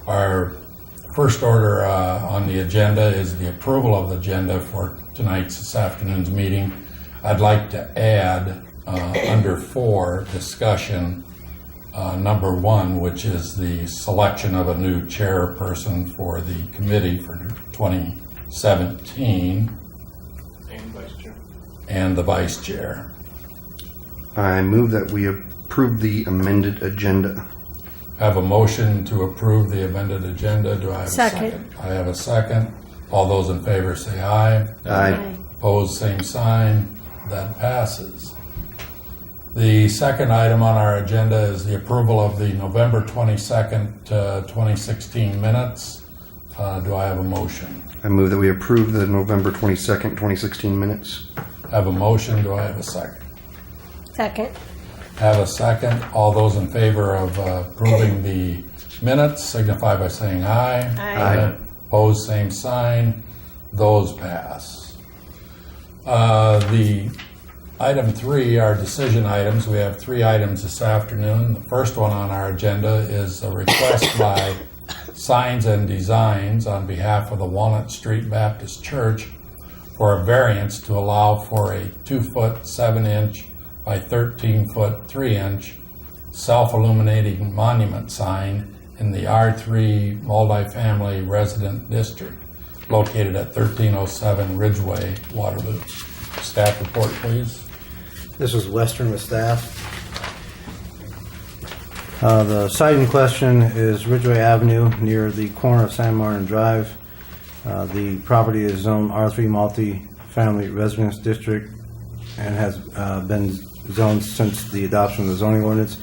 Our first order on the agenda is the approval of the agenda for this afternoon's meeting. I'd like to add under 4 discussion number 1, which is the selection of a new chairperson for the committee for 2017 and the vice chair. I move that we approve the amended agenda. I have a motion to approve the amended agenda. Do I have a second? I have a second. All those in favor say aye. Aye. Opposed, same sign. That passes. The second item on our agenda is the approval of the November 22nd, 2016 minutes. Do I have a motion? I move that we approve the November 22nd, 2016 minutes. I have a motion. Do I have a second? Second. Have a second. All those in favor of approving the minutes signify by saying aye. Aye. Opposed, same sign. Those pass. The item 3 are decision items. We have 3 items this afternoon. The first one on our agenda is a request by Signs and Designs on behalf of the Walnut Street Baptist Church for a variance to allow for a 2-foot 7-inch by 13-foot 3-inch self-illuminating monument sign in the R3 multifamily resident district located at 1307 Ridgeway, Waterloo. Staff report, please. This is Western with staff. The site in question is Ridgeway Avenue near the corner of San Martin Drive. The property is zoned R3 multi-family residence district and has been zoned since the adoption of the zoning ordinance.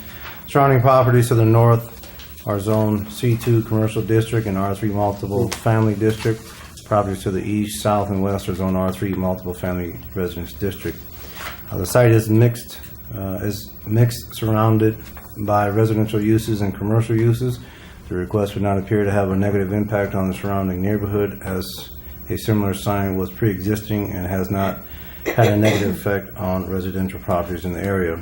Surrounding properties to the north are zoned C2 commercial district and R3 multiple family district. Properties to the east, south, and west are zoned R3 multiple family residence district. The site is mixed, surrounded by residential uses and commercial uses. The request would not appear to have a negative impact on the surrounding neighborhood, as a similar sign was pre-existing and has not had a negative effect on residential properties in the area.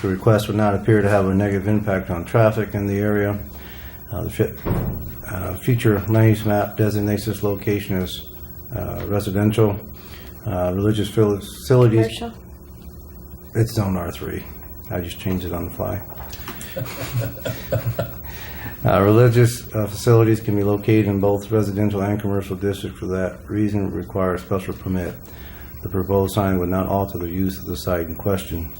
The request would not appear to have a negative impact on traffic in the area. The future land use map designates this location as residential. Religious facilities. Commercial. It's zone R3. I just changed it on the fly. Religious facilities can be located in both residential and commercial districts. For that reason, it requires a special permit. The proposed sign would not alter the use of the site in question.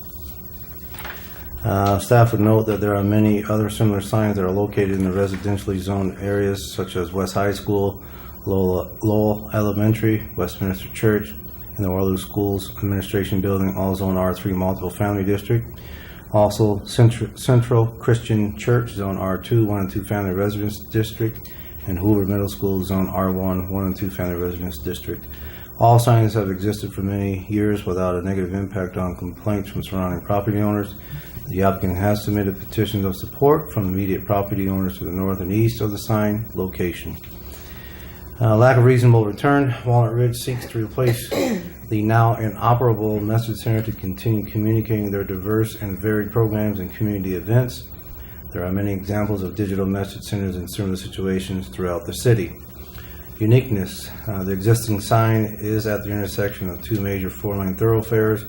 Staff would note that there are many other similar signs that are located in the residentially zoned areas, such as West High School, Lowell Elementary, Westminster Church, and the Waterloo Schools Administration Building, all zone R3 multiple family district. Also, Central Christian Church, zone R2, 1 and 2 family residence district, and Hoover Middle School, zone R1, 1 and 2 family residence district. All signs have existed for many years without a negative impact on complaints from surrounding property owners. The applicant has submitted petitions of support from immediate property owners to the north and east of the sign location. Lack of reasonable return. Walnut Ridge seeks to replace the now inoperable message center to continue communicating their diverse and varied programs and community events. There are many examples of digital message centers in similar situations throughout the city. Uniqueness. The existing sign is at the intersection of 2 major 4-lane thoroughfares,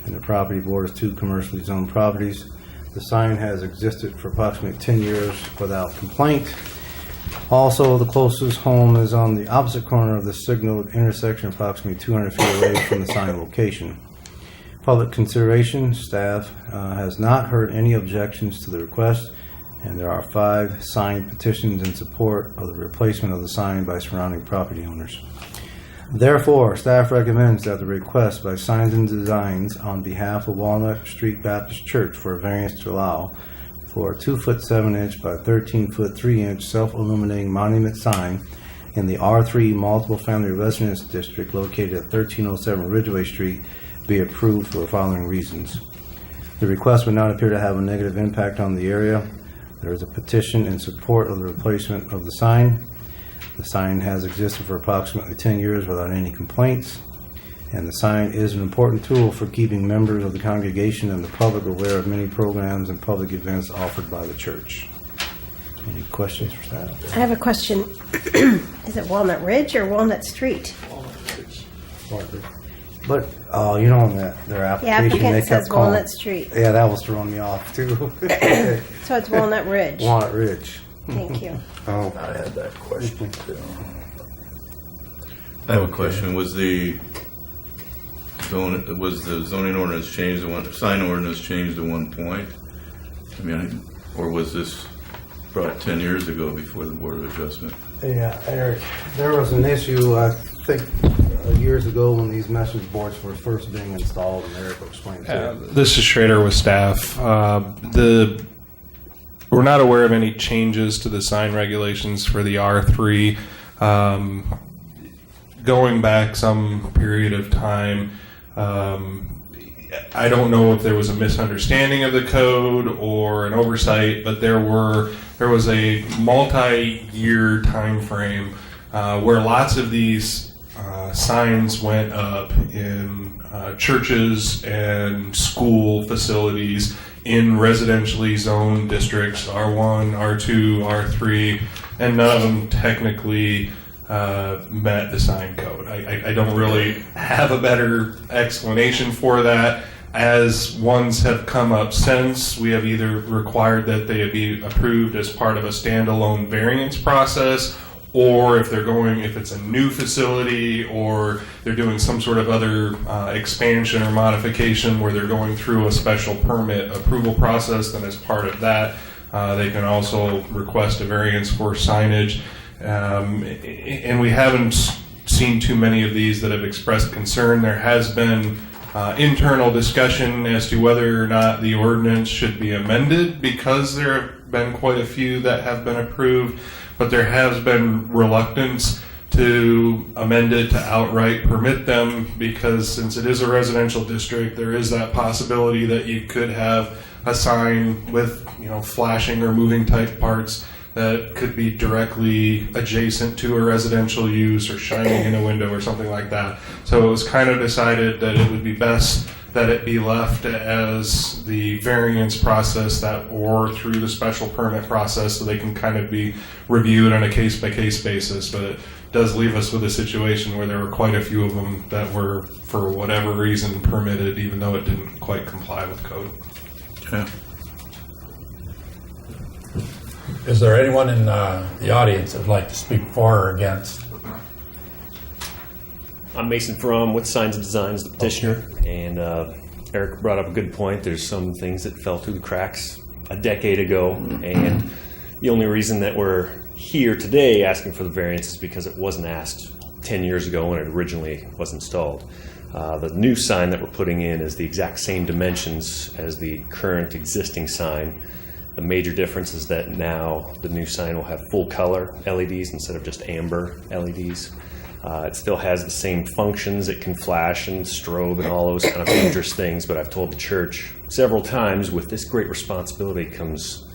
and the property borders 2 commercially zoned properties. The sign has existed for approximately 10 years without complaint. Also, the closest home is on the opposite corner of the signaled intersection, approximately 200 feet away from the sign location. Public consideration. Staff has not heard any objections to the request, and there are 5 signed petitions in support of the replacement of the sign by surrounding property owners. Therefore, staff recommends that the request by Signs and Designs on behalf of Walnut Street Baptist Church for a variance to allow for a 2-foot 7-inch by 13-foot 3-inch self-illuminating monument sign in the R3 multiple family residence district located at 1307 Ridgeway Street be approved for the following reasons. The request would not appear to have a negative impact on the area. There is a petition in support of the replacement of the sign. The sign has existed for approximately 10 years without any complaints, and the sign is an important tool for keeping members of the congregation and the public aware of many programs and public events offered by the church. Any questions for staff? I have a question. Is it Walnut Ridge or Walnut Street? But, you know, on their The application, they applicant kept says calling. Walnut Street. Yeah, that was throwing me off too. So it's Walnut Ridge. Walnut Ridge. Thank you. Oh, I had that question too. I have a question. Was the zoning ordinance changed sign ordinance changed at one point? I mean, or was this brought 10 years ago before the Board of Adjustment? Yeah, Eric, there was an issue, I think, years ago when these message boards were first being installed, and Eric will explain to you. This is Schrader with staff. We're not aware of any changes to the sign regulations for the R3. Going back some period of time, I don't know if there was a misunderstanding of the code or an oversight, but there was a multi-year time frame where lots of these signs went up in churches and school facilities in residentially zoned districts, R1, R2, R3, and none of them technically met the sign code. I don't really have a better explanation for that. As ones have come up since, we have either required that they be approved as part of a standalone variance process, or if it's a new facility or they're doing some sort of other expansion or modification where they're going through a special permit approval process, then as part of that, they can also request a variance for signage. And we haven't seen too many of these that have expressed concern. There has been internal discussion as to whether or not the ordinance should be amended, because there have been quite a few that have been approved, but there has been reluctance to amend it to outright permit them, because since it is a residential district, there is that possibility that you could have a sign with, flashing or moving type parts that could be directly adjacent to a residential use or shining in a window or something like that. So it was kind of decided that it would be best that it be left as the variance process or through the special permit process, so they can kind of be reviewed on a case-by-case basis. But it does leave us with a situation where there were quite a few of them that were, for whatever reason, permitted, even though it didn't quite comply with code. Yeah. Is there anyone in the audience that would like to speak for or against? I'm Mason Fromm with Signs and Designs, the petitioner, and Eric brought up a good point. There's some things that fell through the cracks a decade ago, and the only reason that we're here today asking for the variance is because it wasn't asked 10 years ago when it originally was installed. The new sign that we're putting in is the exact same dimensions as the current existing sign. The major difference is that now the new sign will have full color LEDs instead of just amber LEDs. It still has the same functions. It can flash and strobe and all those kind of dangerous things, but I've told the church several times, with this great responsibility comes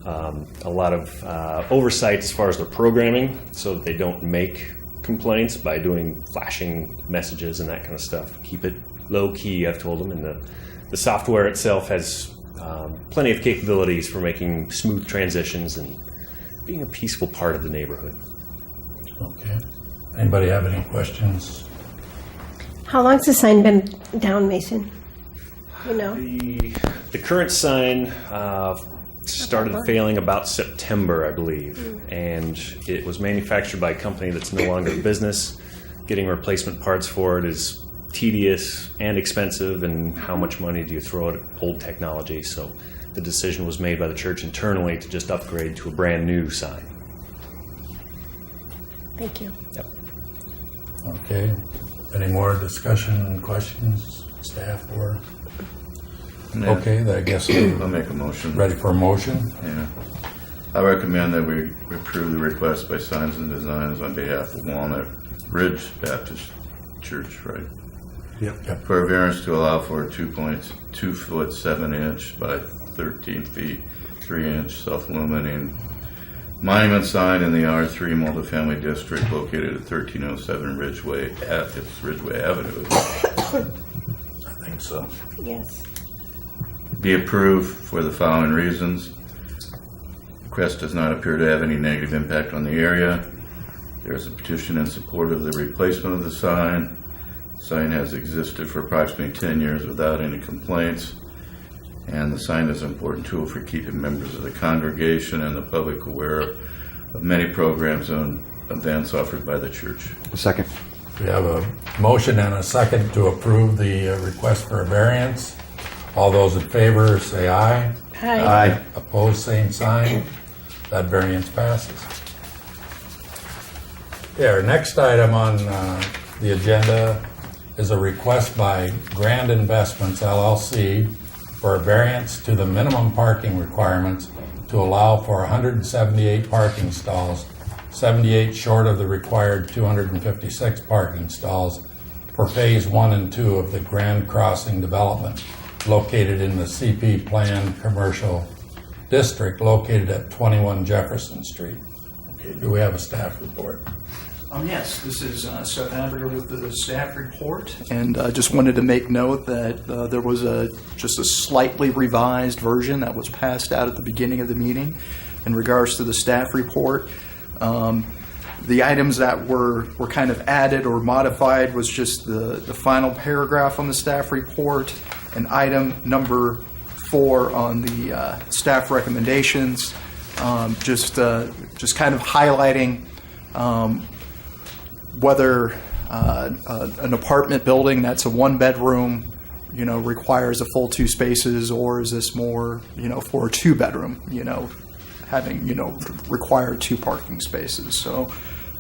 a lot of oversight as far as their programming, so that they don't make complaints by doing flashing messages and that kind of stuff. Keep it low key, I've told them, and the software itself has plenty of capabilities for making smooth transitions and being a peaceful part of the neighborhood. Okay. Anybody have any questions? How long's the sign been down, Mason? The current sign started failing about September, I believe, and it was manufactured by a company that's no longer in business. Getting replacement parts for it is tedious and expensive, and how much money do you throw at old technology? So the decision was made by the church internally to just upgrade to a brand new sign. Thank you. Yep. Okay. Any more discussion, questions, staff, or? Yeah. Okay, then I guess we're I'll make a motion. ready for a motion. Yeah. I recommend that we approve the request by Signs and Designs on behalf of Walnut Ridge Baptist Church, right? Yep. For a variance to allow for a 2.2 foot 7-inch by 13 feet 3-inch self-illuminating monument sign in the R3 multifamily district located at 1307 Ridgeway Avenue. I think so. Yes. Be approved for the following reasons. Request does not appear to have any negative impact on the area. There is a petition in support of the replacement of the sign. The sign has existed for approximately 10 years without any complaints, and the sign is an important tool for keeping members of the congregation and the public aware of many programs and events offered by the church. Second. We have a motion and a second to approve the request for a variance. All those in favor say aye. Aye. Opposed, same sign. That variance passes. Yeah, our next item on the agenda is a request by Grand Investments LLC for a variance to the minimum parking requirements to allow for 178 parking stalls, 78 short of the required 256 parking stalls for Phase 1 and 2 of the Grand Crossing development located in the CP Plan Commercial District located at 21 Jefferson Street. Okay, do we have a staff report? Yes, this is Seth Hamburger with the staff report, and just wanted to make note that there was just a slightly revised version that was passed out at the beginning of the meeting in regards to the staff report. The items that were kind of added or modified was just the final paragraph on the staff report and item number 4 on the staff recommendations, just kind of highlighting whether an apartment building that's a 1-bedroom, requires a full 2 spaces, or is this more, for a 2-bedroom, having, required 2 parking spaces. So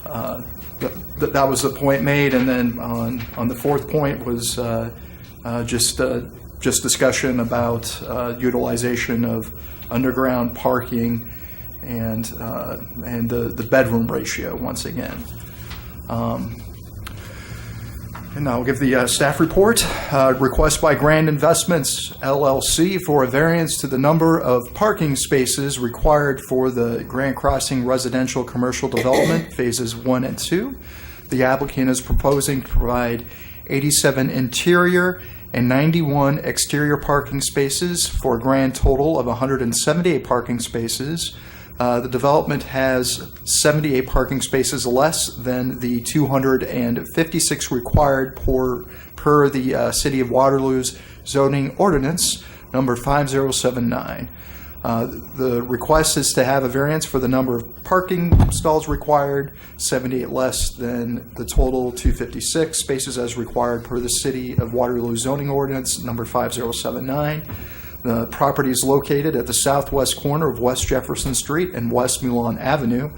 that was the point made. And then on the 4th point was just discussion about utilization of underground parking and the bedroom ratio once again. And I'll give the staff report. Request by Grand Investments LLC for a variance to the number of parking spaces required for the Grand Crossing residential commercial development phases 1 and 2. The applicant is proposing to provide 87 interior and 91 exterior parking spaces for a grand total of 178 parking spaces. The development has 78 parking spaces less than the 256 required per the City of Waterloo's zoning ordinance number 5079. The request is to have a variance for the number of parking stalls required, 78 less than the total 256 spaces as required per the City of Waterloo zoning ordinance number 5079. The property is located at the southwest corner of West Jefferson Street and West Milan Avenue.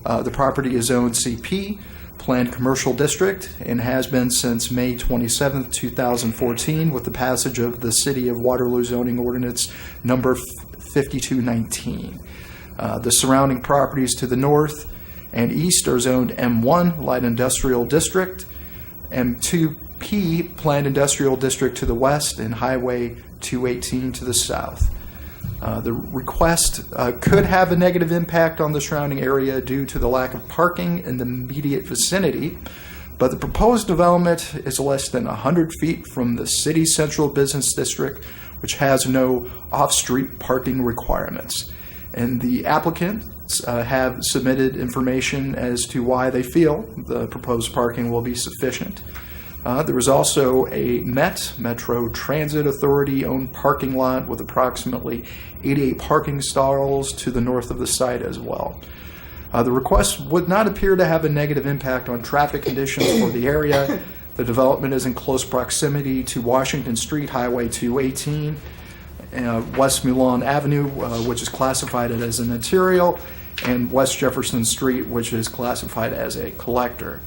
The property is zoned CP, Planned Commercial District, and has been since May 27, 2014, with the passage of the City of Waterloo zoning ordinance number 5219. The surrounding properties to the north and east are zoned M1, Light Industrial District, M2P, Planned Industrial District to the west, and Highway 218 to the south. The request could have a negative impact on the surrounding area due to the lack of parking in the immediate vicinity, but the proposed development is less than 100 feet from the city's central business district, which has no off-street parking requirements. And the applicants have submitted information as to why they feel the proposed parking will be sufficient. There is also a Metro Transit Authority-owned parking lot with approximately 88 parking stalls to the north of the site as well. The request would not appear to have a negative impact on traffic conditions for the area. The development is in close proximity to Washington Street, Highway 218, West Milan Avenue, which is classified as an interior, and West Jefferson Street, which is classified as a collector.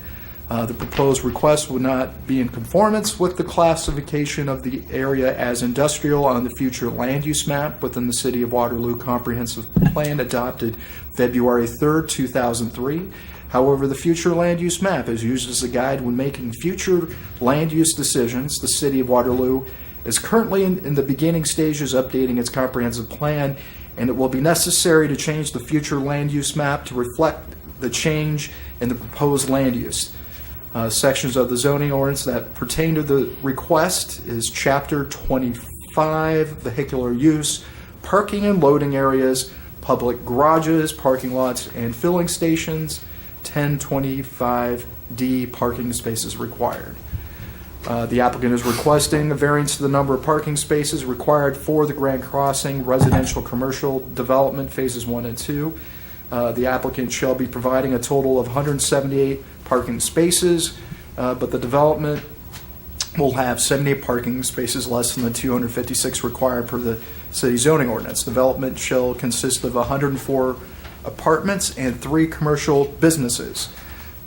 The proposed request would not be in conformance with the classification of the area as industrial on the future land use map within the City of Waterloo Comprehensive Plan adopted February 3rd, 2003. However, the future land use map is used as a guide when making future land use decisions. The City of Waterloo is currently in the beginning stages updating its comprehensive plan, and it will be necessary to change the future land use map to reflect the change in the proposed land use. Sections of the zoning ordinance that pertain to the request is Chapter 25, Vehicular Use, Parking and Loading Areas, public garages, parking lots, and filling stations, 1025D parking spaces required. The applicant is requesting a variance to the number of parking spaces required for the Grand Crossing residential commercial development phases 1 and 2. The applicant shall be providing a total of 178 parking spaces, but the development will have 78 parking spaces less than the 256 required per the city zoning ordinance. Development shall consist of 104 apartments and 3 commercial businesses.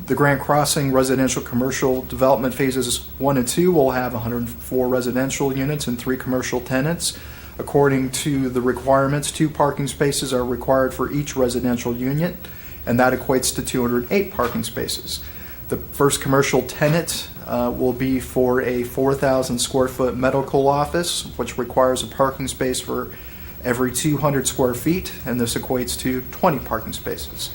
The Grand Crossing residential commercial development phases 1 and 2 will have 104 residential units and 3 commercial tenants. According to the requirements, 2 parking spaces are required for each residential unit, and that equates to 208 parking spaces. The first commercial tenant will be for a 4,000 square foot medical office, which requires a parking space for every 200 square feet, and this equates to 20 parking spaces.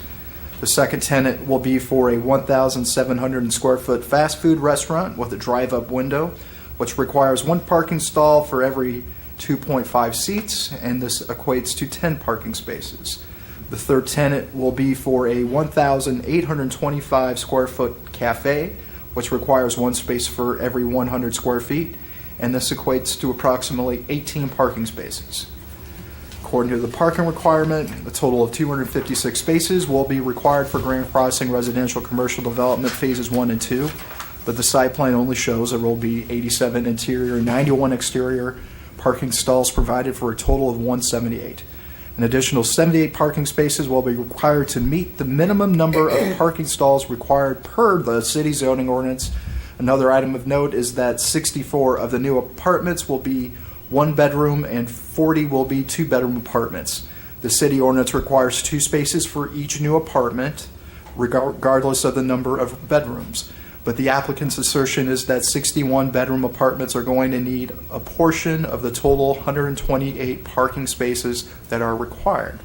The second tenant will be for a 1,700 square foot fast food restaurant with a drive-up window, which requires 1 parking stall for every 2.5 seats, and this equates to 10 parking spaces. The third tenant will be for a 1,825 square foot cafe, which requires 1 space for every 100 square feet, and this equates to approximately 18 parking spaces. According to the parking requirement, a total of 256 spaces will be required for Grand Crossing residential commercial development phases 1 and 2, but the site plan only shows there will be 87 interior and 91 exterior parking stalls provided for a total of 178. An additional 78 parking spaces will be required to meet the minimum number of parking stalls required per the city zoning ordinance. Another item of note is that 64 of the new apartments will be 1-bedroom and 40 will be 2-bedroom apartments. The city ordinance requires 2 spaces for each new apartment, regardless of the number of bedrooms. But the applicant's assertion is that 61 bedroom apartments are going to need a portion of the total 128 parking spaces that are required.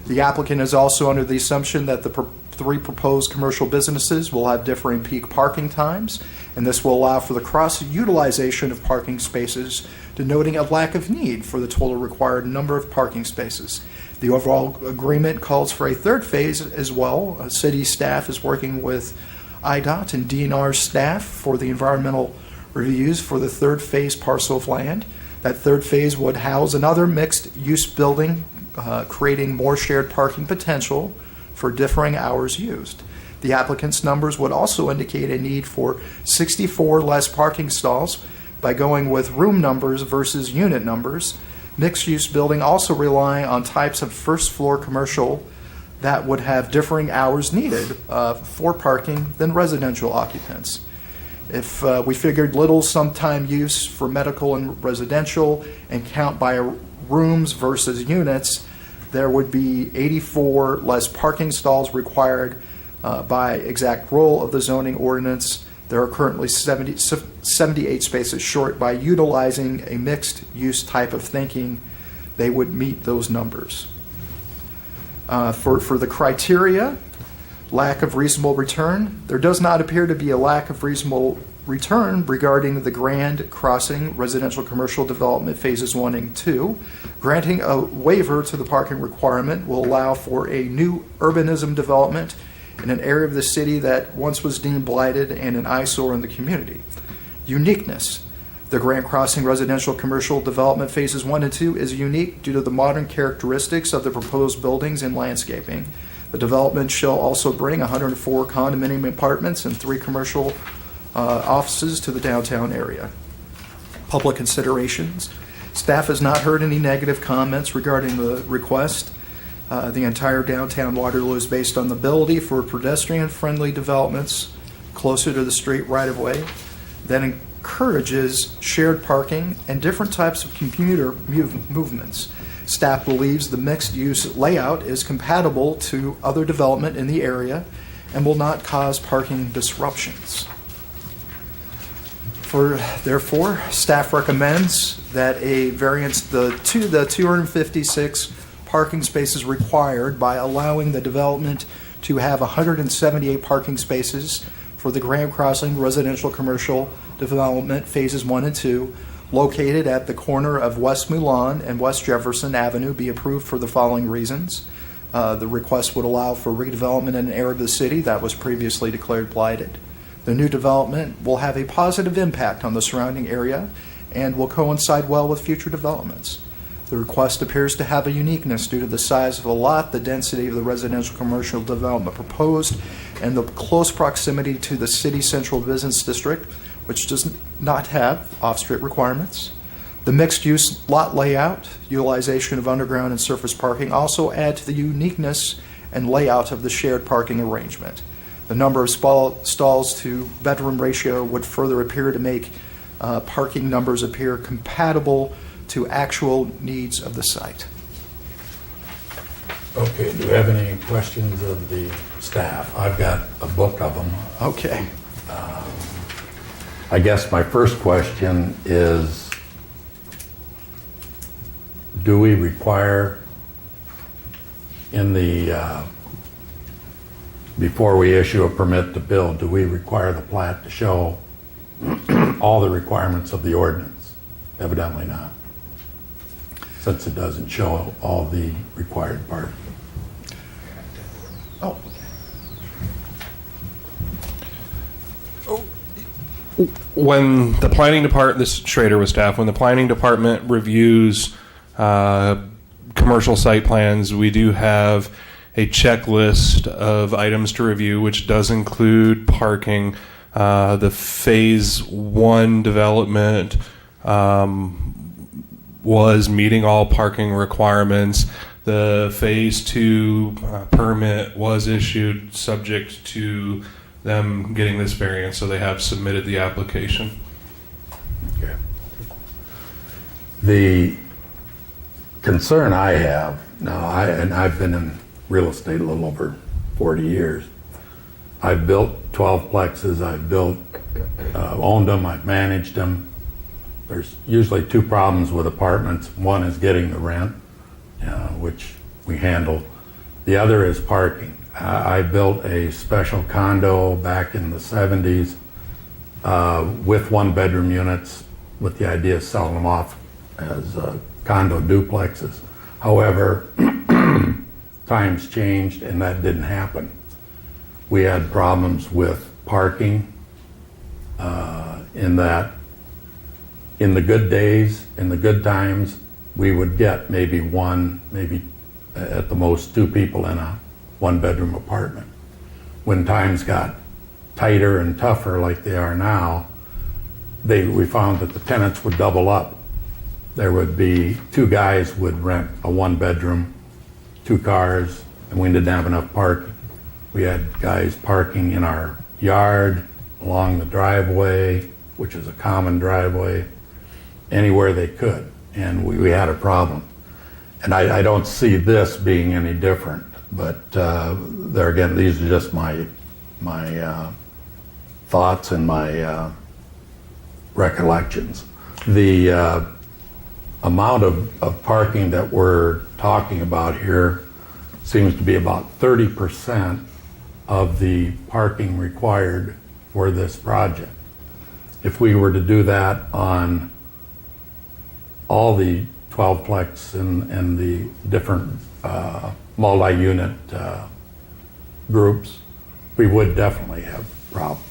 The applicant is also under the assumption that the 3 proposed commercial businesses will have differing peak parking times, and this will allow for the cross-utilization of parking spaces, denoting a lack of need for the total required number of parking spaces. The overall agreement calls for a 3rd phase as well. City staff is working with IDOT and DNR staff for the environmental reviews for the 3rd phase parcel of land. That 3rd phase would house another mixed-use building, creating more shared parking potential for differing hours used. The applicant's numbers would also indicate a need for 64 less parking stalls by going with room numbers versus unit numbers. Mixed-use building also relying on types of first-floor commercial that would have differing hours needed for parking than residential occupants. If we figured little sometime use for medical and residential and count by rooms versus units, there would be 84 less parking stalls required by exact role of the zoning ordinance. There are currently 78 spaces short. By utilizing a mixed use type of thinking, they would meet those numbers. For the criteria, lack of reasonable return, there does not appear to be a lack of reasonable return regarding the Grand Crossing residential commercial development phases 1 and 2. Granting a waiver to the parking requirement will allow for a new urbanism development in an area of the city that once was deemed blighted and an eyesore in the community. Uniqueness. The Grand Crossing residential commercial development phases 1 and 2 is unique due to the modern characteristics of the proposed buildings and landscaping. The development shall also bring 104 condominium apartments and 3 commercial offices to the downtown area. Public considerations. Staff has not heard any negative comments regarding the request. The entire downtown Waterloo is based on the ability for pedestrian-friendly developments closer to the street right-of-way that encourages shared parking and different types of commuter movements. Staff believes the mixed-use layout is compatible to other development in the area and will not cause parking disruptions. Therefore, staff recommends that a variance to the 256 parking spaces required by allowing the development to have 178 parking spaces for the Grand Crossing residential commercial development phases 1 and 2 located at the corner of West Mulan and West Jefferson Avenue be approved for the following reasons. The request would allow for redevelopment in an area of the city that was previously declared blighted. The new development will have a positive impact on the surrounding area and will coincide well with future developments. The request appears to have a uniqueness due to the size of the lot, the density of the residential commercial development proposed, and the close proximity to the city central business district, which does not have off-street requirements. The mixed-use lot layout, utilization of underground and surface parking also add to the uniqueness and layout of the shared parking arrangement. The number of stalls to bedroom ratio would further appear to make parking numbers appear compatible to actual needs of the site. Okay, do we have any questions of the staff? I've got a book of them. Okay. I guess my first question is, do we require in the, before we issue a permit to build, do we require the plat to show all the requirements of the ordinance? Evidently not, since it doesn't show all the required parts. Oh, When the planning department, this is Schrader with staff, when the planning department reviews commercial site plans, we do have a checklist of items to review, which does include parking. The phase 1 development was meeting all parking requirements. The phase 2 permit was issued subject to them getting this variance, so they have submitted the application. Okay. The concern I have now, I've been in real estate a little over 40 years. I've built 12 plexes. I've owned them. I've managed them. There's usually two problems with apartments. One is getting the rent, which we handle. The other is parking. I built a special condo back in the 70s with one-bedroom units with the idea of selling them off as condo duplexes. However, times changed and that didn't happen. We had problems with parking in that in the good days, in the good times, we would get maybe one, maybe at the most two people in a one-bedroom apartment. When times got tighter and tougher like they are now, we found that the tenants would double up. There would be two guys would rent a one-bedroom, 2 cars, and we didn't have enough parking. We had guys parking in our yard, along the driveway, which is a common driveway, anywhere they could, and we had a problem. And I don't see this being any different, but there again, these are just my thoughts and my recollections. The amount of parking that we're talking about here seems to be about 30% of the parking required for this project. If we were to do that on all the 12-plex and the different multi-unit groups, we would definitely have problems.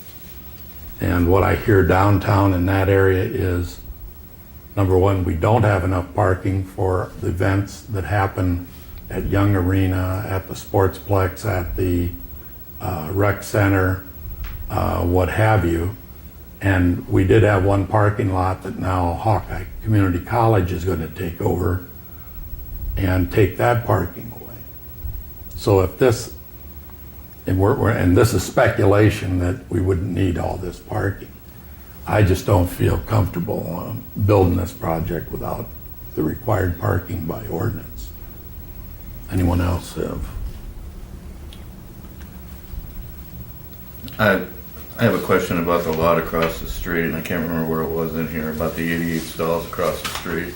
And what I hear downtown in that area is, number one, we don't have enough parking for the events that happen at Young Arena, at the Sportsplex, at the rec center, what have you. And we did have one parking lot that now Hawkeye Community College is going to take over and take that parking away. So if this, and this is speculation that we wouldn't need all this parking. I just don't feel comfortable building this project without the required parking by ordinance. Anyone else have? I have a question about the lot across the street, and I can't remember where it was in here, about the 88 stalls across the street.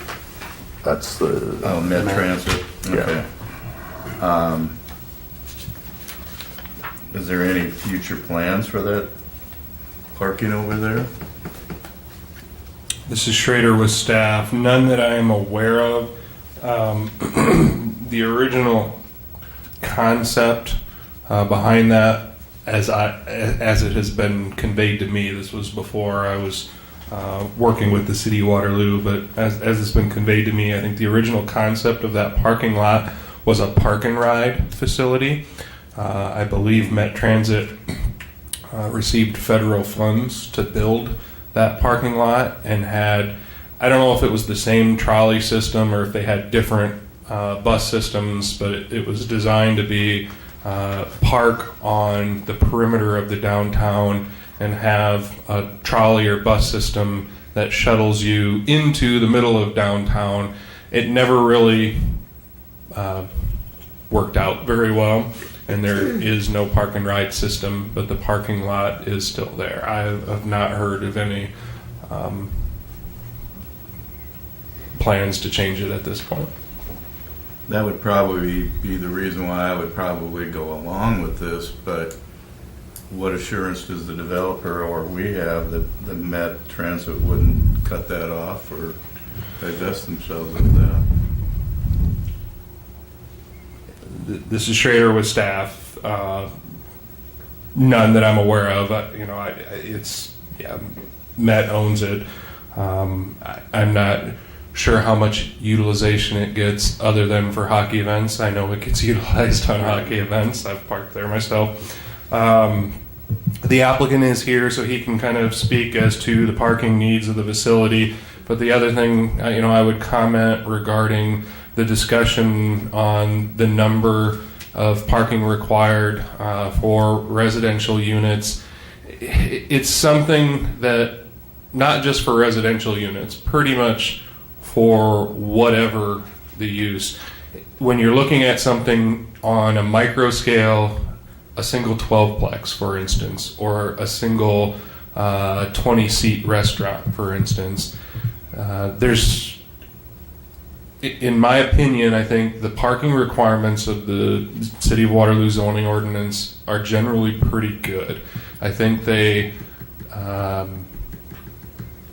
That's the... Oh, Med Transit? Okay. Is there any future plans for that parking over there? This is Schrader with staff. None that I am aware of. The original concept behind that, as it has been conveyed to me, this was before I was working with the city of Waterloo, but as it's been conveyed to me, I think the original concept of that parking lot was a park and ride facility. I believe Met Transit received federal funds to build that parking lot and had, I don't know if it was the same trolley system or if they had different bus systems, but it was designed to be park on the perimeter of the downtown and have a trolley or bus system that shuttles you into the middle of downtown. It never really worked out very well, and there is no park and ride system, but the parking lot is still there. I have not heard of any plans to change it at this point. That would probably be the reason why I would probably go along with this, but what assurance does the developer or we have that the Met Transit wouldn't cut that off or divest themselves of that? This is Schrader with staff. None that I'm aware of. Met owns it. I'm not sure how much utilization it gets other than for hockey events. I know it gets utilized on hockey events. I've parked there myself. The applicant is here, so he can kind of speak as to the parking needs of the facility. But the other thing, I would comment regarding the discussion on the number of parking required for residential units. It's something that, not just for residential units, pretty much for whatever the use. When you're looking at something on a micro scale, a single 12-plex, for instance, or a single 20-seat restaurant, for instance, there's, in my opinion, I think the parking requirements of the City of Waterloo zoning ordinance are generally pretty good. I think they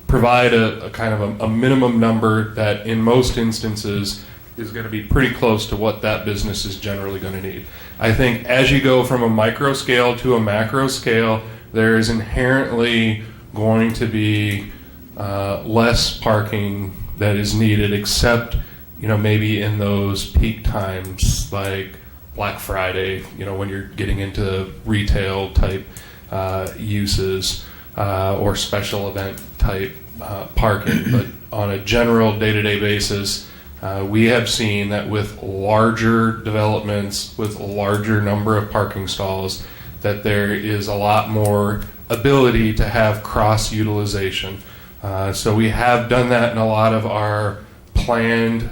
provide a kind of a minimum number that in most instances is going to be pretty close to what that business is generally going to need. I think as you go from a micro scale to a macro scale, there is inherently going to be less parking that is needed, except maybe in those peak times like Black Friday, when you're getting into retail type uses or special event type parking. But on a general day-to-day basis, we have seen that with larger developments, with a larger number of parking stalls, that there is a lot more ability to have cross-utilization. So we have done that in a lot of our planned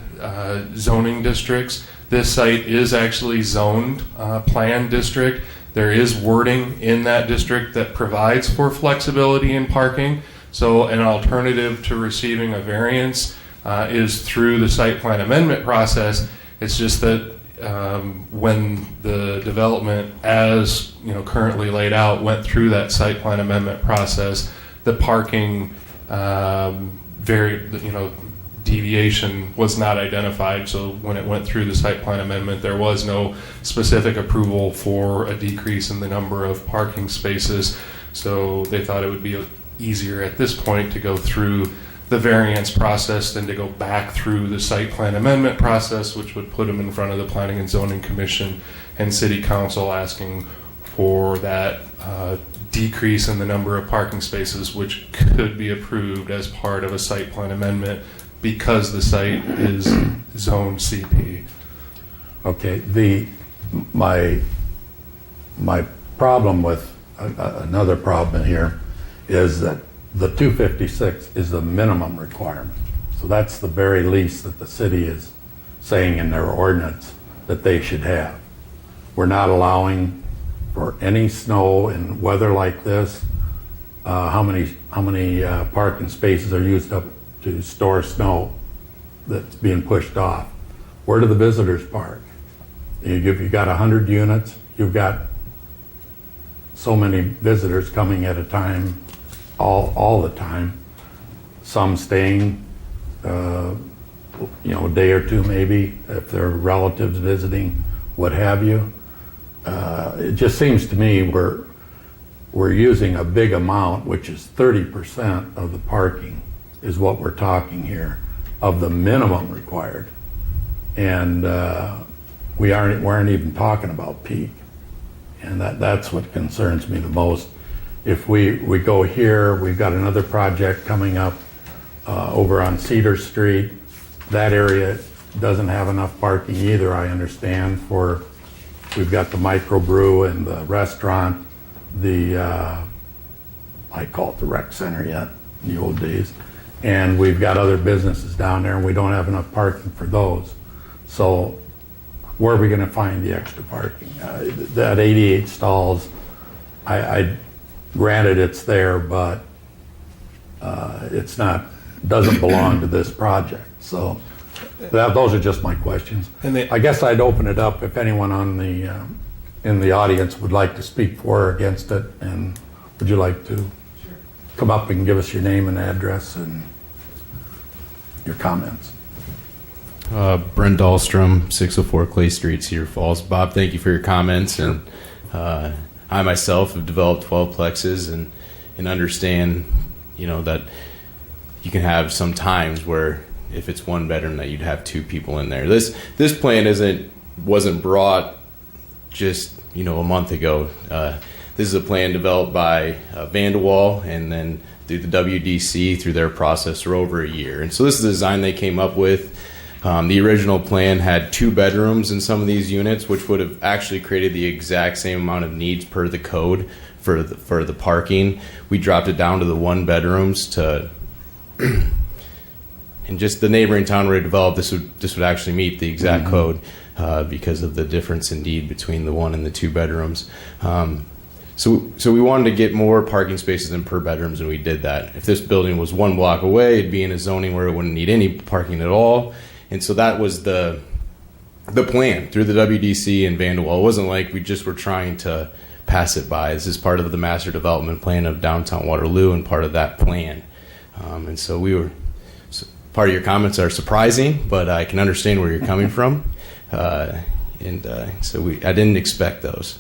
zoning districts. This site is actually zoned planned district. There is wording in that district that provides for flexibility in parking. So an alternative to receiving a variance is through the site plan amendment process. It's just that when the development, as currently laid out, went through that site plan amendment process, the parking deviation was not identified. So when it went through the site plan amendment, there was no specific approval for a decrease in the number of parking spaces. So they thought it would be easier at this point to go through the variance process than to go back through the site plan amendment process, which would put them in front of the Planning and Zoning Commission and City Council asking for that decrease in the number of parking spaces, which could be approved as part of a site plan amendment because the site is zoned CP. Okay, my problem with another problem here is that the 256 is the minimum requirement. So that's the very least that the city is saying in their ordinance that they should have. We're not allowing for any snow in weather like this. How many parking spaces are used up to store snow that's being pushed off? Where do the visitors park? You've got 100 units. You've got so many visitors coming at a time, all the time. some staying, a day or two maybe, if there are relatives visiting, what have you. It just seems to me we're using a big amount, which is 30% of the parking is what we're talking here, of the minimum required. And we aren't even talking about peak. And that's what concerns me the most. If we go here, we've got another project coming up over on Cedar Street. That area doesn't have enough parking either, I understand, we've got the microbrew and the restaurant, I call it the rec center yet, in the old days. And we've got other businesses down there and we don't have enough parking for those. So where are we gonna find the extra parking? That 88 stalls, I granted it's there, but doesn't belong to this project. So those are just my questions. I guess I'd open it up if anyone in the audience would like to speak for or against it. And would you like to come up and give us your name and address and your comments? Brent Dahlstrom, 604 Clay Street, Cedar Falls. Bob, thank you for your comments. Sure. And I myself have developed 12 plexes and understand, that you can have some times where if it's one bedroom that you'd have two people in there. This plan wasn't brought just a month ago. This is a plan developed by Vanderwall and then through the WDC through their process for over a year. And so this is the design they came up with. The original plan had 2 bedrooms in some of these units, which would have actually created the exact same amount of needs per the code for the parking. We dropped it down to the 1 bedrooms to, and just the neighboring town where it developed, this would actually meet the exact code because of the difference in need between the 1 and the 2 bedrooms. So we wanted to get more parking spaces than per bedrooms, and we did that. If this building was 1 block away, it'd be in a zoning where it wouldn't need any parking at all. And so that was the plan through the WDC and Vanderwall. It wasn't like we just were trying to pass it by. This is part of the master development plan of downtown Waterloo and part of that plan. And so part of your comments are surprising, but I can understand where you're coming from. So I didn't expect those.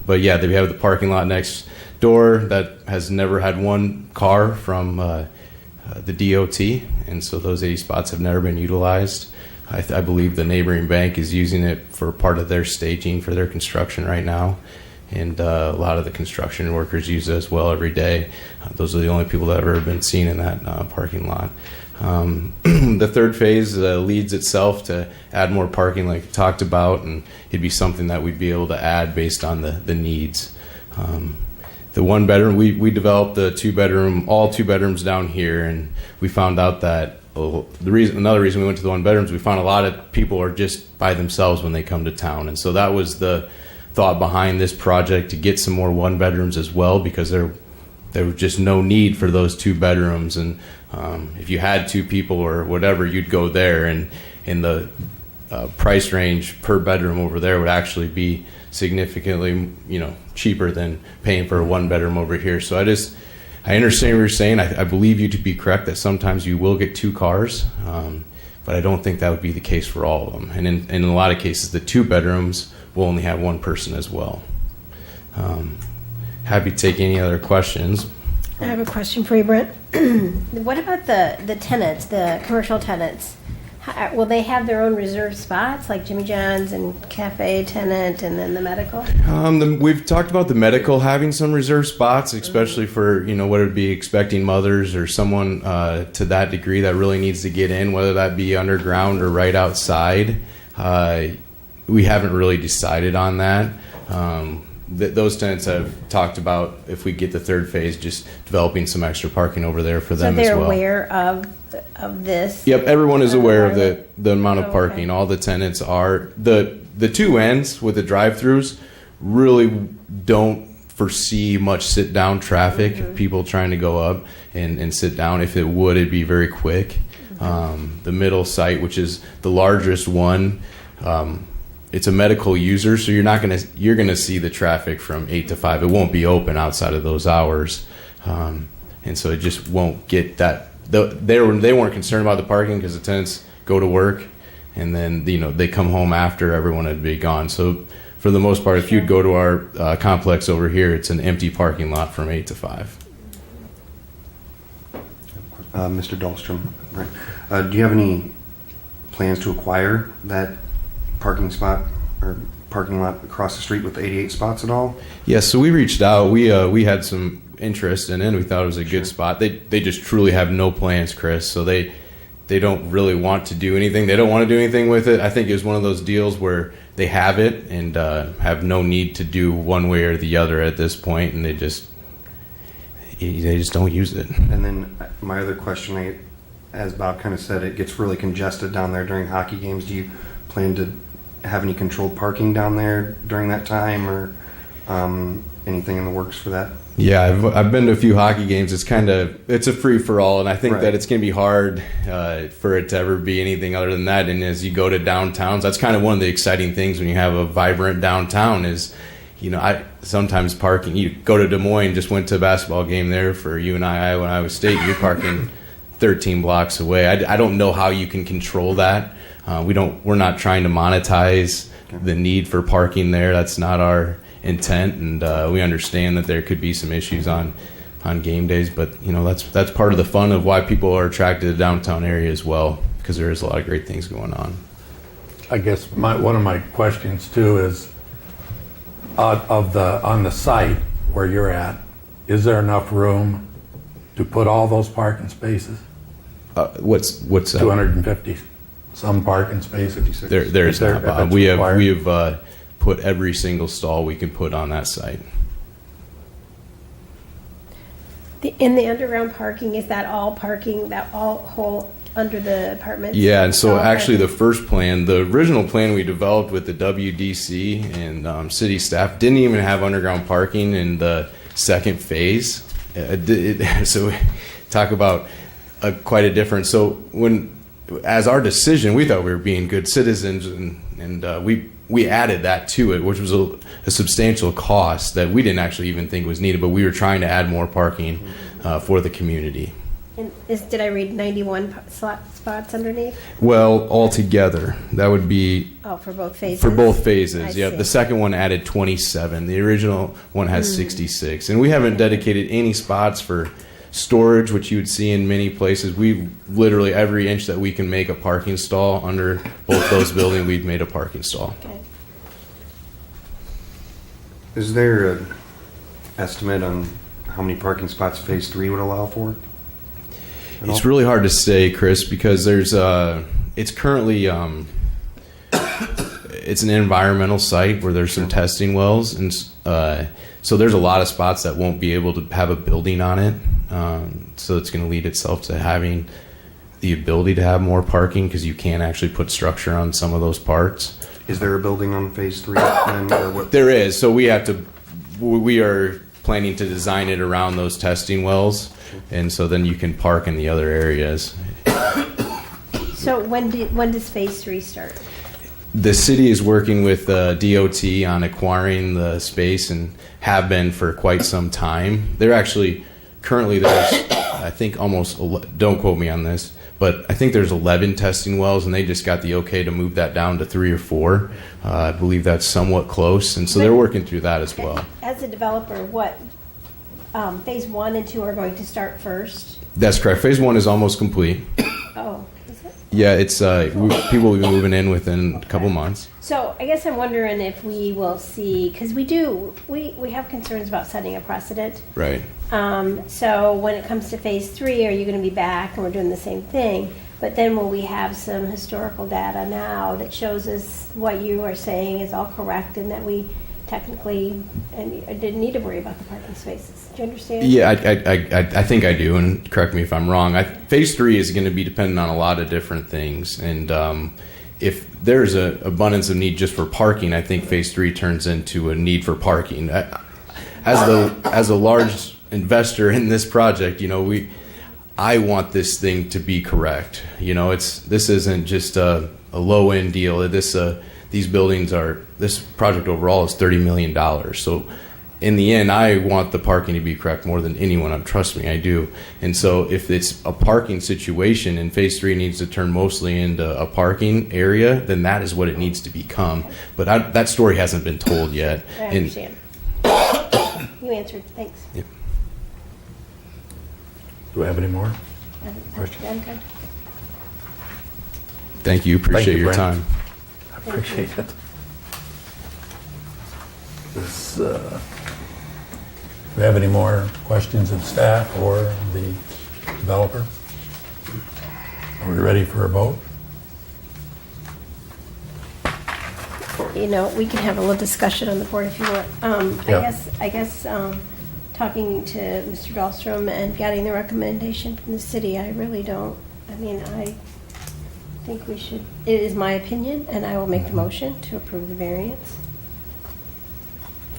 But yeah, we have the parking lot next door that has never had one car from the DOT, and so those 80 spots have never been utilized. I believe the neighboring bank is using it for part of their staging for their construction right now, and a lot of the construction workers use it as well every day. Those are the only people that have ever been seen in that parking lot. The third phase leads itself to add more parking like we talked about, and it'd be something that we'd be able to add based on the needs. The 1 bedroom, we developed the 2 bedroom, all 2 bedrooms down here, and we found out that another reason we went to the 1 bedrooms, we found a lot of people are just by themselves when they come to town, and so that was the thought behind this project, to get some more 1 bedrooms as well, because there was just no need for those 2 bedrooms, and if you had 2 people or whatever, you'd go there, and in the price range per bedroom over there would actually be significantly cheaper than paying for a 1 bedroom over here. So I understand what you're saying. I believe you to be correct that sometimes you will get 2 cars, but I don't think that would be the case for all of them. And in a lot of cases, the 2 bedrooms will only have 1 person as well. Happy to take any other questions. I have a question for you, Brent. What about the tenants, the commercial tenants? Will they have their own reserved spots, like Jimmy John's and cafe tenant, and then the medical? We've talked about the medical having some reserved spots, especially for what it would be expecting mothers or someone to that degree that really needs to get in, whether that be underground or right outside. We haven't really decided on that. Those tenants have talked about, if we get the 3rd phase, just developing some extra parking over there for them as well. So they're aware of this? Yep, everyone is aware of the amount of parking. Okay. All the tenants are. The 2 ends with the drive-throughs really don't foresee much sit-down traffic, people trying to go up and sit down. If it would, it'd be very quick. The middle site, which is the largest one, it's a medical user, so you're gonna see the traffic from 8 to 5. It won't be open outside of those hours, and so it just won't get that they weren't concerned about the parking because the tenants go to work, and then they come home after everyone had been gone. So for the most part, if you'd go to our complex over here, it's an empty parking lot from 8 to 5. Mr. Dahlstrom, right. Do you have any plans to acquire that parking spot or parking lot across the street with the 88 spots at all? Yeah, so we reached out. We had some interest in it. We thought it was a good spot. They just truly have no plans, Chris. So they don't really want to do anything. They don't want to do anything with it. I think it was one of those deals where they have it and have no need to do one way or the other at this point, and they just don't use it. And then my other question, as Bob kind of said, it gets really congested down there during hockey games. Do you plan to have any controlled parking down there during that time, or anything in the works for that? Yeah, I've been to a few hockey games. It's a free for all, and I think Right. that it's going to be hard for it to ever be anything other than that. And as you go to downtowns, that's kind of one of the exciting things when you have a vibrant downtown is, I sometimes parking. You go to Des Moines, just went to a basketball game there for UNI Iowa State. You're parking 13 blocks away. I don't know how you can control that. We're not trying to monetize the need for parking there. That's not our intent, and we understand that there could be some issues on game days, but that's part of the fun of why people are attracted to the downtown area as well, because there is a lot of great things going on. I guess one of my questions too is, on the site where you're at, is there enough room to put all those parking spaces? What's that? 250 some parking spaces. There is there not, if Bob. it's We required? have put every single stall we can put on that site. In the underground parking, is that all parking, that all whole under the apartments? Yeah, and so Oh, okay. actually the original plan we developed with the WDC and city staff didn't even have underground parking in the second phase. So talk about quite a difference. So as our decision, we thought we were being good citizens, and we added that to it, which was a substantial cost that we didn't actually even think was needed, but we were trying to add more parking for the community. And did I read 91 spots underneath? Well, altogether, that would be Oh, for both phases? for both phases. I Yeah, see. the second one added 27. The original one has 66, and we haven't dedicated any spots for storage, which you would see in many places. We literally every inch that we can make a parking stall under both those buildings, we've made a parking stall. Okay. Is there an estimate on how many parking spots Phase 3 would allow for? It's really hard to say, Chris, because there's it's currently it's an environmental site where there's some testing wells, and so there's a lot of spots that won't be able to have a building on it. So it's going to lead itself to having the ability to have more parking because you can actually put structure on some of those parts. Is there a building on Phase 3 then, or what? There is. So we are planning to design it around those testing wells, and so then you can park in the other areas. So when does phase 3 start? The city is working with DOT on acquiring the space and have been for quite some time. They're actually currently there's I think don't quote me on this, but I think there's 11 testing wells, and they just got the okay to move that down to 3 or 4. I believe that's somewhat close, and so they're working through that as well. As a developer, what phase 1 and 2 are going to start first? That's correct. Phase 1 is almost complete. Oh, is it? Yeah, it's people will be moving in within a couple months. So I guess I'm wondering if we will see, because we have concerns about setting a precedent. Right. So when it comes to phase 3, are you going to be back and we're doing the same thing? But then will we have some historical data now that shows us what you are saying is all correct and that we technically didn't need to worry about the parking spaces? Do you understand? Yeah, I think I do, and correct me if I'm wrong. Phase 3 is going to be dependent on a lot of different things, and if there's an abundance of need just for parking, I think phase 3 turns into a need for parking. As a large investor in this project, I want this thing to be correct. This isn't just a low end deal. This project overall is $30 million. So in the end, I want the parking to be correct more than anyone. Trust me, I do. And so if it's a parking situation and phase 3 needs to turn mostly into a parking area, then that is what it needs to become. But that story hasn't been told yet. I And- understand. You answered, thanks. Yep. Do we have any more? I'm good. Thank you. Appreciate you, your Brent. time. I appreciate it. This, do we have any more questions of staff or the developer? Are we ready for a vote? You know, we can have a little discussion on the board if you want. Yeah. I guess, talking to Mr. Dahlstrom and getting the recommendation from the city, I really don't, I mean, I think we should, it is my opinion, and I will make the motion to approve the variance.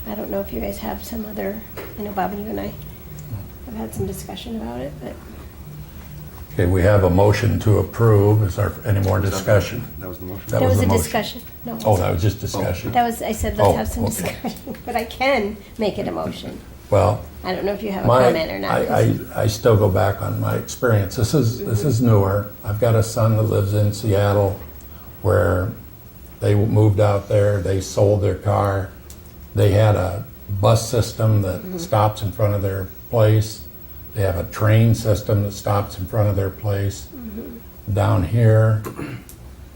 I don't know if you guys have some other, I know Bob and you and I have had some discussion about it, but Okay, we have a motion to approve. Is there any more discussion? That was the motion. That there was the a motion. discussion. No. Oh, that was just discussion. That was, I said, Oh, let's have some okay. discussion, but I can make it a motion. Well, I don't know if you have a comment or not. I still go back on my experience. This is newer. I've got a son that lives in Seattle where they moved out there, they sold their car. They had a bus system that stops in front of their place. They have a train system that stops in front of their place. Down here,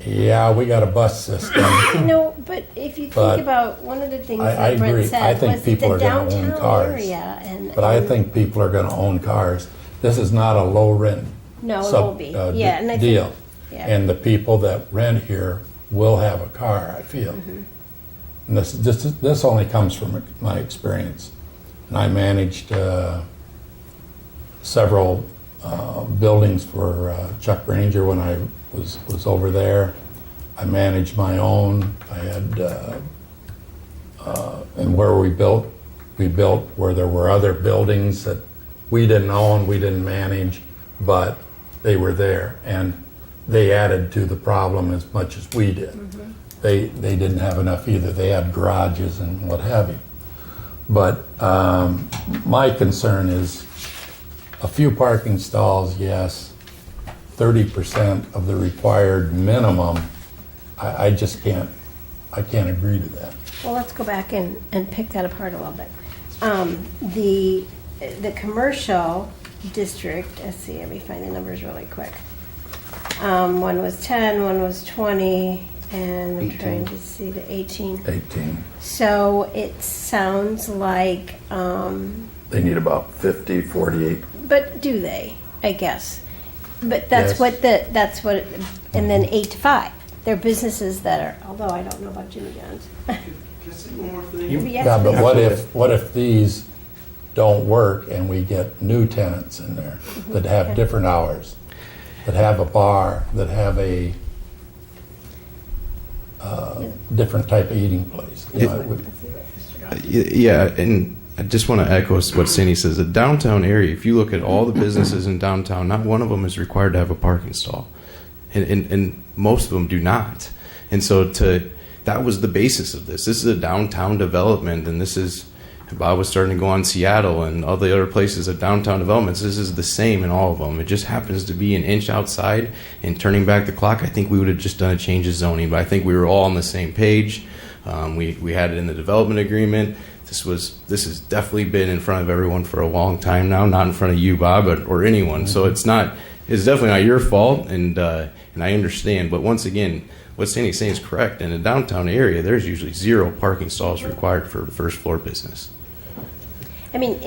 yeah, we got a bus system. No, but if you But think about one of the things I that Brent agree. said I think was people the are gonna own downtown cars. area, and But I think people are gonna own cars. This is not a low rent no, it sub- won't be. uh, Yeah, and I deal. think, yeah. And the people that rent here will have a car, I feel. And this only comes from my experience. And I managed several buildings for Chuck Granger when I was over there. I managed my own. I had, and where we built where there were other buildings that we didn't own, we didn't manage, but they were there. And they added to the problem as much as we did. They didn't have enough either. They had garages and what have you. But my concern is a few parking stalls, yes. 30% of the required minimum, I just can't agree to that. Well, let's go back and pick that apart a little bit. The commercial district, let's see, let me find the numbers really quick. One was 10, one was 20, and I'm 18. trying to see the 18. 18. So it sounds like, They need about 50, 48. but do they? I guess. But that's Yes. and then 8 to 5. They're businesses that are, although I don't know about Jimmy John's. Yes, Yeah, but please. what if these don't work and we get new tenants in there that have different hours, that have a bar, that have a different type of eating place? You know, it would- Yeah, and I just want to echo what Cindy says. The downtown area, if you look at all the businesses in downtown, not one of them is required to have a parking stall. And most of them do not. And so that was the basis of this. This is a downtown development, and this is, Bob was starting to go on Seattle and all the other places of downtown developments. This is the same in all of them. It just happens to be an inch outside, and turning back the clock, I think we would have just done a change of zoning, but I think we were all on the same page. We had it in the development agreement. This has definitely been in front of everyone for a long time now, not in front of you, Bob, or anyone. So it's definitely not your fault, and I understand. But once again, what Sandy's saying is correct. In the downtown area, there's usually 0 parking stalls required for the first floor business. I mean,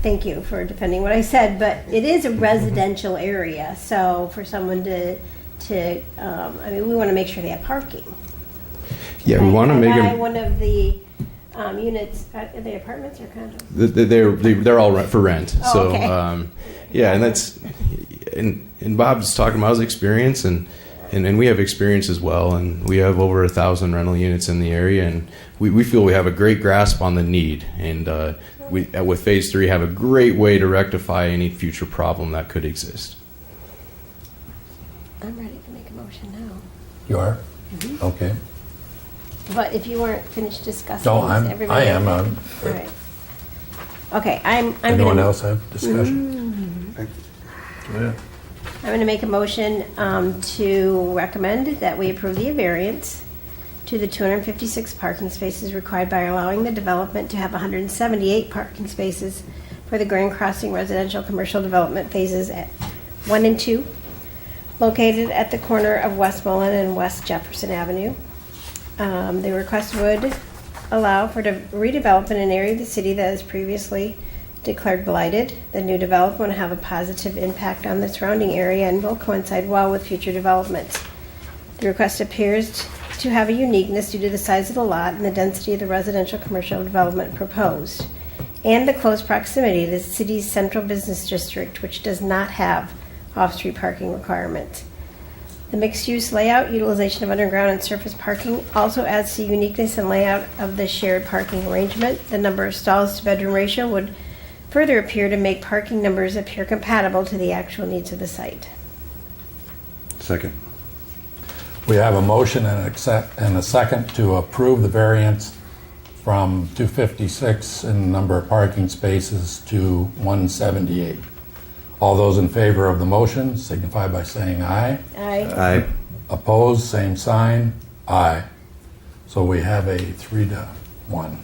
thank you for defending what I said, but it is a residential area, so for someone to I mean, we want to make sure they have parking. Yeah, we want to make I them. one of the units, are they apartments or condos? They're all for rent. Oh, So okay. yeah, and that's and Bob's talking about his experience, and we have experience as well, and we have over 1,000 rental units in the area, and we feel we have a great grasp on the need, and we with phase 3 have a great way to rectify any future problem that could exist. I'm ready to make a motion now. You are? Okay. But if you weren't finished discussing, No, is I everybody am. okay? All right. Okay, I'm Anyone gonna, else have discussion? Go ahead. I'm gonna make a motion to recommend that we approve the variance to the 256 parking spaces required by allowing the development to have 178 parking spaces for the Grand Crossing residential commercial development phases at 1 and 2, located at the corner of Westmoreland and West Jefferson Avenue. The request would allow for redevelopment in an area of the city that is previously declared blighted. The new development will have a positive impact on the surrounding area and will coincide well with future developments. The request appears to have a uniqueness due to the size of the lot and the density of the residential commercial development proposed, and the close proximity to the city's central business district, which does not have off-street parking requirements. The mixed-use layout, utilization of underground and surface parking also adds to uniqueness and layout of the shared parking arrangement. The number of stalls to bedroom ratio would further appear to make parking numbers appear compatible to the actual needs of the site. Second. We have a motion and a second to approve the variance from 256 in number of parking spaces to 178. All those in favor of the motion signify by saying aye. Aye. Aye. Opposed, same sign. Aye. So we have a 3-1.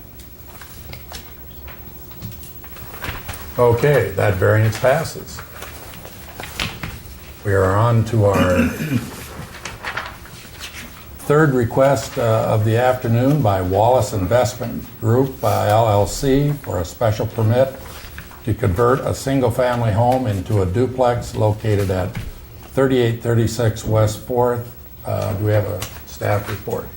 Okay, that variance passes. We are on to our third request of the afternoon by Wallace Investment Group LLC for a special permit to convert a single-family home into a duplex located at 3836 West 4th. Do we have a staff report?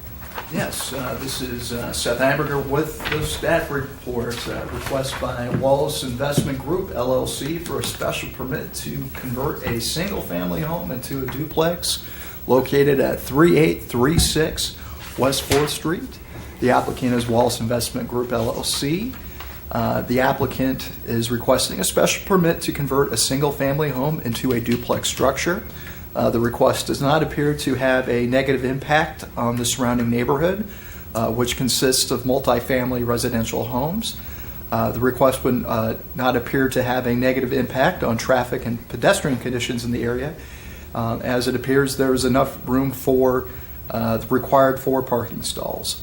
Yes, this is Seth Hamburger with the staff report. Request by Wallace Investment Group LLC for a special permit to convert a single-family home into a duplex located at 3836 West 4th Street. The applicant is Wallace Investment Group LLC. The applicant is requesting a special permit to convert a single-family home into a duplex structure. The request does not appear to have a negative impact on the surrounding neighborhood, which consists of multifamily residential homes. The request would not appear to have a negative impact on traffic and pedestrian conditions in the area, as it appears there is enough room for the required 4 parking stalls.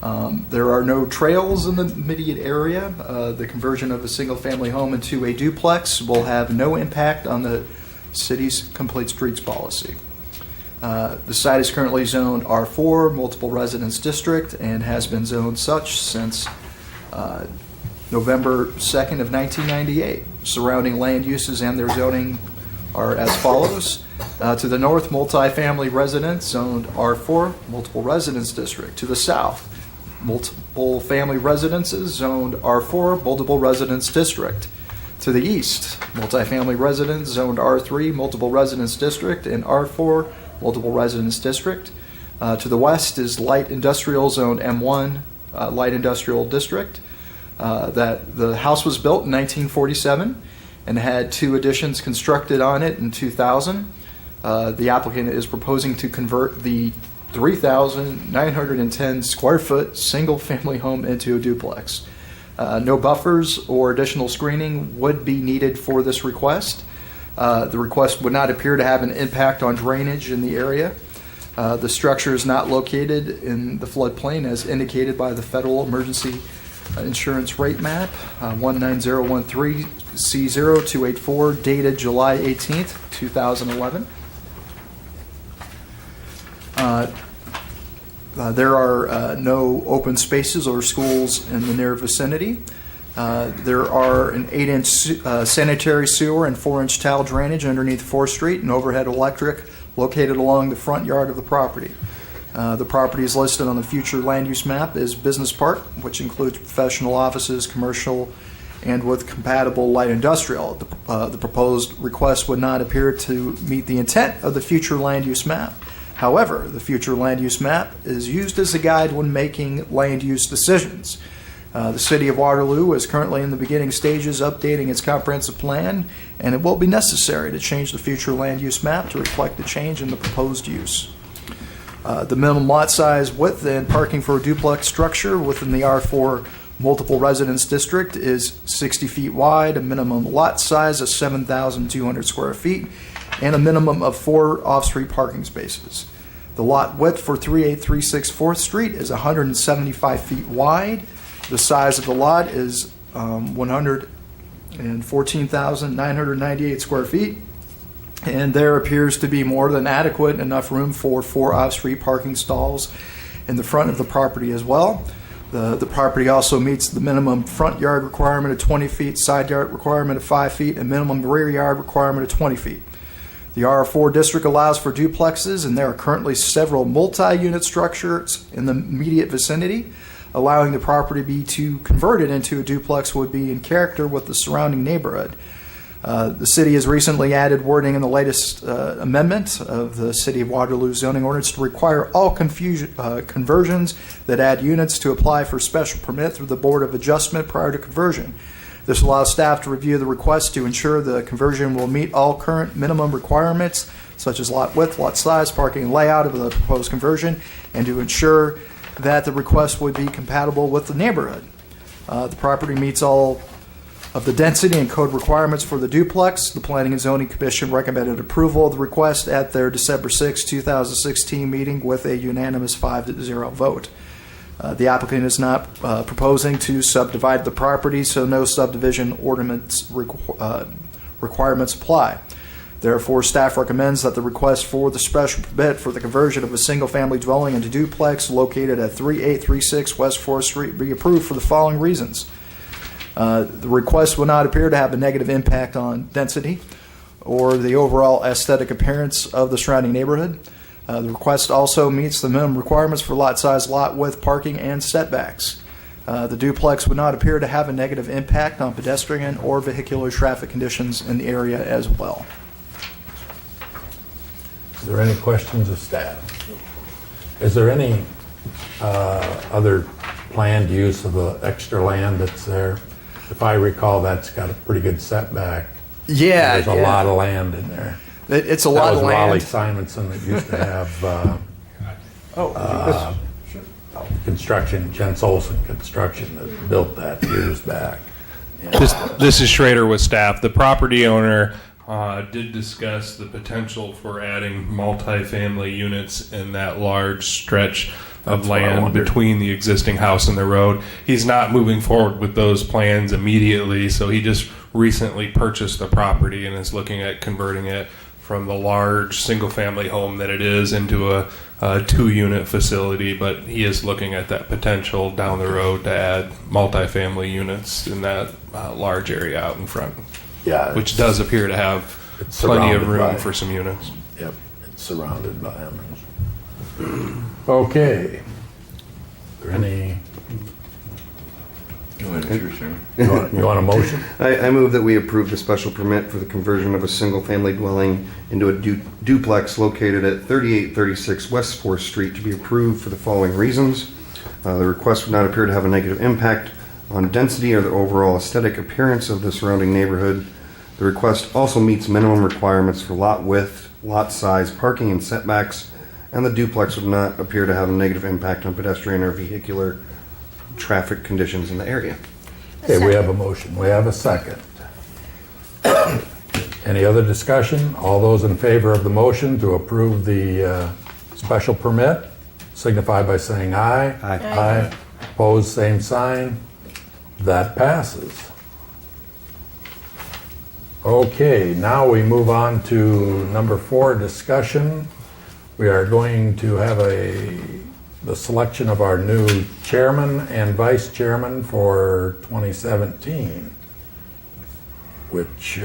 There are no trails in the immediate area. The conversion of a single-family home into a duplex will have no impact on the city's complete streets policy. The site is currently zoned R4, multiple residence district, and has been zoned such since November 2nd of 1998. Surrounding land uses and their zoning are as follows. To the north, multifamily residence zoned R4, multiple residence district. To the south, multiple family residences zoned R4, multiple residence district. To the east, multifamily residence zoned R3, multiple residence district, and R4, multiple residence district. To the west is light industrial zone M1, light industrial district. That the house was built in 1947 and had 2 additions constructed on it in 2000. The applicant is proposing to convert the 3,910 square foot single family home into a duplex. No buffers or additional screening would be needed for this request. The request would not appear to have an impact on drainage in the area. The structure is not located in the floodplain as indicated by the Federal Emergency Insurance Rate Map 19013C0284 dated July 18th, 2011. There are no open spaces or schools in the near vicinity. There are an 8-inch sanitary sewer and 4-inch tile drainage underneath 4th Street and overhead electric located along the front yard of the property. The property is listed on the future land use map as Business Park, which includes professional offices, commercial, and with compatible light industrial. The proposed request would not appear to meet the intent of the future land use map. However, the future land use map is used as a guide when making land use decisions. The City of Waterloo is currently in the beginning stages updating its comprehensive plan, and it will be necessary to change the future land use map to reflect the change in the proposed use. The minimum lot size, width, and parking for a duplex structure within the R4 multiple residence district is 60 feet wide, a minimum lot size of 7,200 square feet, and a minimum of 4 off-street parking spaces. The lot width for 3836 4th Street is 175 feet wide. The size of the lot is 114,998 square feet. And there appears to be more than adequate enough room for 4 off-street parking stalls in the front of the property as well. The property also meets the minimum front yard requirement of 20 feet, side yard requirement of 5 feet, and minimum rear yard requirement of 20 feet. The R4 district allows for duplexes, and there are currently several multi-unit structures in the immediate vicinity. Allowing the property to be converted into a duplex would be in character with the surrounding neighborhood. The city has recently added wording in the latest amendment of the City of Waterloo zoning ordinance to require all conversions that add units to apply for special permit through the Board of Adjustment prior to conversion. This allows staff to review the request to ensure the conversion will meet all current minimum requirements, such as lot width, lot size, parking, and layout of the proposed conversion, and to ensure that the request would be compatible with the neighborhood. The property meets all of the density and code requirements for the duplex. The Planning and Zoning Commission recommended approval of the request at their December 6, 2016 meeting with a unanimous 5-0 vote. The applicant is not proposing to subdivide the property, so no subdivision ordinance requirements apply. Therefore, staff recommends that the request for the special permit for the conversion of a single-family dwelling into duplex located at 3836 West 4th Street be approved for the following reasons. The request will not appear to have a negative impact on density or the overall aesthetic appearance of the surrounding neighborhood. The request also meets the minimum requirements for lot size, lot width, parking, and setbacks. The duplex would not appear to have a negative impact on pedestrian or vehicular traffic conditions in the area as well. Is there any questions of staff? Is there any other planned use of the extra land that's there? If I recall, that's got a pretty good setback. Yeah, There's a lot of land in there. It's a lot of That was Raleigh land. Simonson that used to have construction, Jens Olson Construction that built that years back. This is Schrader with staff. The property owner did discuss the potential for adding multifamily units in that large stretch of That's what I land wondered. between the existing house and the road. He's not moving forward with those plans immediately, so he just recently purchased the property and is looking at converting it from the large single-family home that it is into a 2-unit facility, but he is looking at that potential down the road to add multifamily units in that large area out in front, Yeah. which does appear to have It's plenty of surrounded room by- for some units. Yep, it's surrounded by them. Okay. Are there any, Go ahead, it's your turn. you want a motion? I move that we approve the special permit for the conversion of a single-family dwelling into a duplex located at 3836 West 4th Street to be approved for the following reasons. The request would not appear to have a negative impact on density or the overall aesthetic appearance of the surrounding neighborhood. The request also meets minimum requirements for lot width, lot size, parking, and setbacks, and the duplex would not appear to have a negative impact on pedestrian or vehicular traffic conditions in the area. Okay, we have a motion. We have a second. Any other discussion? All those in favor of the motion to approve the special permit signify by saying aye. Aye. Aye. Opposed, same sign. That passes. Okay, now we move on to number 4, discussion. We are going to have the selection of our new chairman and vice chairman for 2017, which,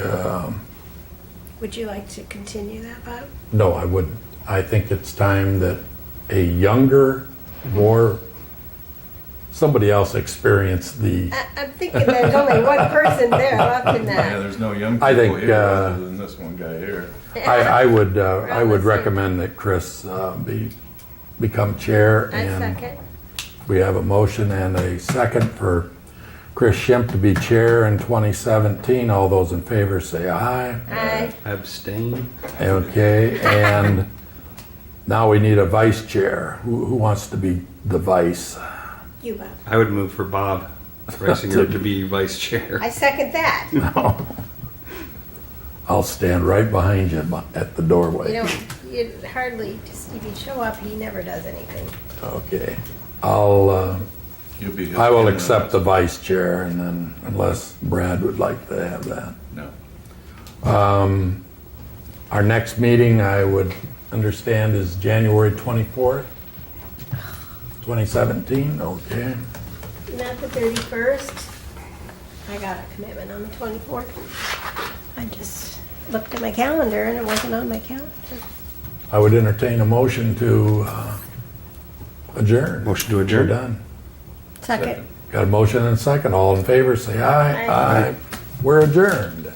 Would you like to continue that, Bob? no, I wouldn't. I think it's time that a younger, more, somebody else experienced the, I'm thinking there's only one person there left in Yeah, that. there's no young I people think, here other than this one guy here. I would Realistic. recommend that Chris become chair. I And second. we have a motion and a second for Chris Schimpf to be chair in 2017. All those in favor say aye. Aye. Abstain. Okay, and Now we need a vice chair. Who wants to be the vice? You, Bob. I would move for Bob Reisinger to be vice chair. I second that. No. I'll stand right behind you at the doorway. You hardly, just if you show up, he never does anything. Okay. You'll be. I will accept the vice chair, and then, unless Brad would like to have that. No. Our next meeting, I would understand, is January 24th, 2017, okay. Not the 31st. I got a commitment on the 24th. I just looked at my calendar and it wasn't on my calendar. I would entertain a motion to adjourn. Motion to adjourn. We're done. Second. Got a motion and a second. All in favor, say aye. Aye. We're adjourned.